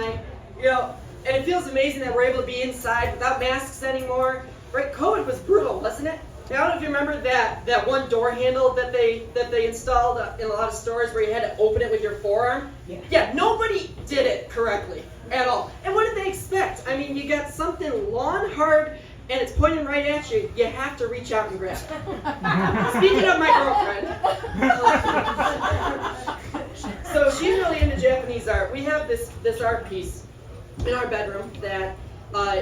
tonight. And it feels amazing that we're able to be inside without masks anymore. Right? COVID was brutal, wasn't it? Now, I don't know if you remember that one door handle that they installed in a lot of stores where you had to open it with your forearm. Yeah, nobody did it correctly at all. And what did they expect? I mean, you got something long, hard, and it's pointing right at you. You have to reach out and grab it. Speaking of my girlfriend, so she's really into Japanese art. We have this art piece in our bedroom that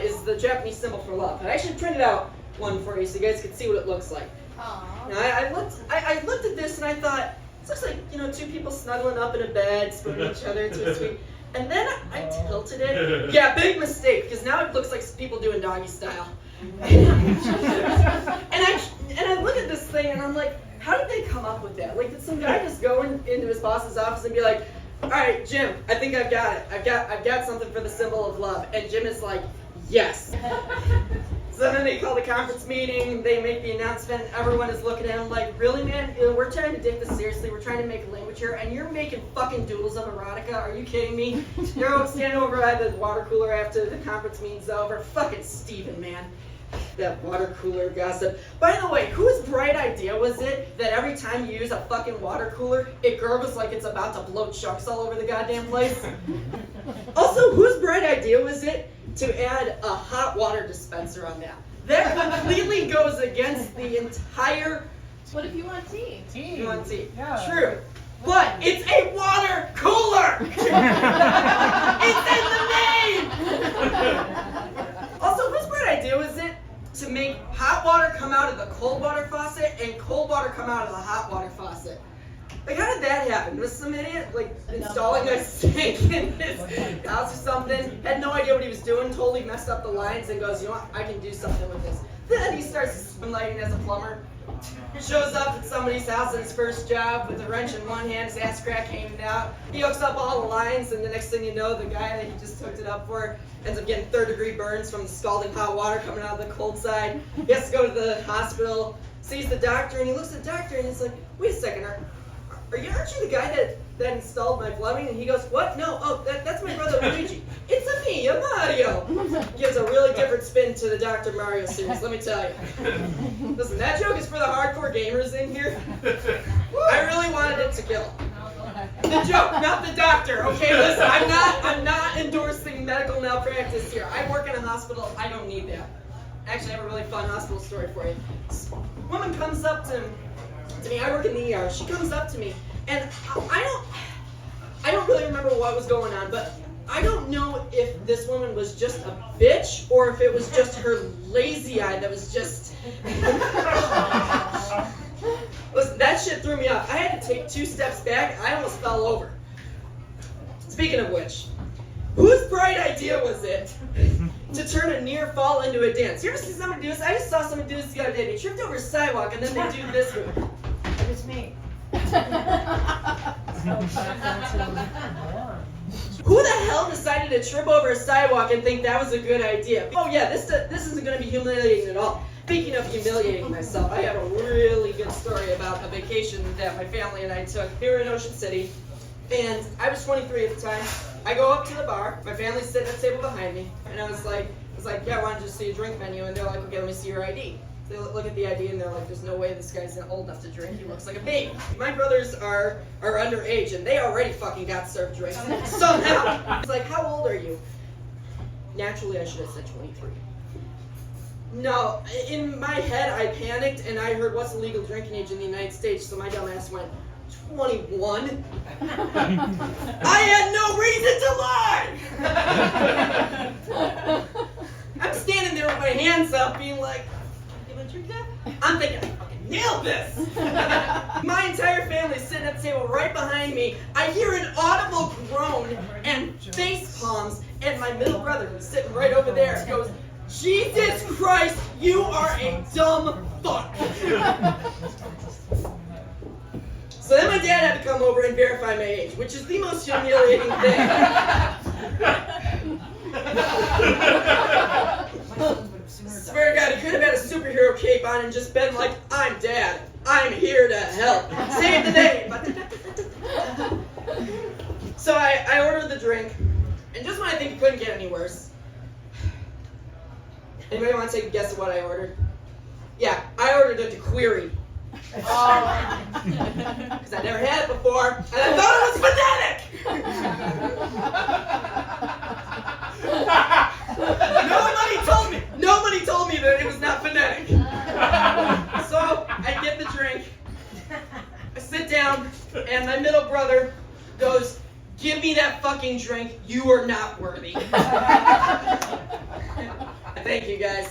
is the Japanese symbol for love. I actually printed out one for you so you guys can see what it looks like. Aww. Now, I looked at this and I thought, this looks like, two people snuggling up in a bed, spooning each other to a sweet. And then I tilted it. Yeah, big mistake, because now it looks like people doing doggy style. and I look at this thing and I'm like, how did they come up with that? Like, did some guy just go into his boss's office and be like, all right, Jim, I think I've got it. I've got something for the symbol of love. And Jim is like, yes. So then they call the conference meeting, they make the announcement, everyone is looking at him like, really, man? We're trying to take this seriously, we're trying to make a language here, and you're making fucking doodles of erotica? Are you kidding me? You're standing over by the water cooler after the conference meeting's over. Fucking Steven, man. That water cooler gossip. By the way, whose bright idea was it that every time you use a fucking water cooler, it gurgles like it's about to blow chucks all over the goddamn place? Also, whose bright idea was it to add a hot water dispenser on that? That completely goes against the entire... What if you want tea? You want tea? Yeah. True. But it's a water cooler! It's in the name! Also, whose bright idea was it to make hot water come out of the cold water faucet and cold water come out of the hot water faucet? Like, how did that happen? Was some idiot, installing a sink in his house or something? Had no idea what he was doing, totally messed up the lines and goes, you know what, I can do something with this. Then he starts moonlighting as a plumber. Shows up at somebody's house on his first job with a wrench in one hand, his ass crack hanging out. He hooks up all the lines, and the next thing you know, the guy that he just hooked it up for ends up getting third-degree burns from the scalding hot water coming out of the cold side. He has to go to the hospital, sees the doctor, and he looks at the doctor, and he's like, wait a second, aren't you the guy that installed my plumbing? And he goes, what? No, that's my brother Luigi. It's me, Mario. Gives a really different spin to the Dr. Mario series, let me tell you. Listen, that joke is for the hardcore gamers in here. I really wanted it to kill. The joke, not the doctor. Okay, listen, I'm not endorsing medical malpractice here. I work in a hospital, I don't need that. Actually, I have a really fun hospital story for you. This woman comes up to me, I work in the ER, she comes up to me, and I don't really remember what was going on, but I don't know if this woman was just a bitch, or if it was just her lazy eye that was just... Listen, that shit threw me off. I had to take 2 steps back, I almost fell over. Speaking of which, whose bright idea was it to turn a near fall into a dance? You ever see somebody do this? I just saw somebody do this the other day. They tripped over a sidewalk and then they do this move. It was me. Who the hell decided to trip over a sidewalk and think that was a good idea? Oh yeah, this isn't going to be humiliating at all. Speaking of humiliating myself, I have a really good story about a vacation that my family and I took here in Ocean City. And I was 23 at the time. I go up to the bar, my family's sitting at the table behind me, and I was like, yeah, why don't you just see a drink menu? And they're like, okay, let me see your ID. They look at the ID and they're like, there's no way this guy's old enough to drink. He looks like a baby. My brothers are underage and they already fucking got served drinks. Somehow. It's like, how old are you? Naturally, I should have said 23. No, in my head, I panicked and I heard what's the legal drinking age in the United States, so my dumb ass went, 21? I had no reason to lie! I'm standing there with my hands up being like, I'm thinking, I fucking nailed this! My entire family's sitting at the table right behind me. I hear an audible groan and face palms, and my middle brother, who's sitting right over there, goes, Jesus Christ, you are a dumb fuck! So then my dad had to come over and verify my age, which is the most humiliating thing. Swear to God, he could have had a superhero cape on and just been like, I'm Dad. I'm here to help. Save the day. So I ordered the drink, and just when I think Anybody want to take a guess at what I ordered? Yeah, I ordered a query. Oh. Because I never had it before, and I thought it was phonetic! Nobody told me that it was not phonetic. So, I get the drink, I sit down, and my middle brother goes, "Give me that fucking drink, you are not worthy." Thank you guys.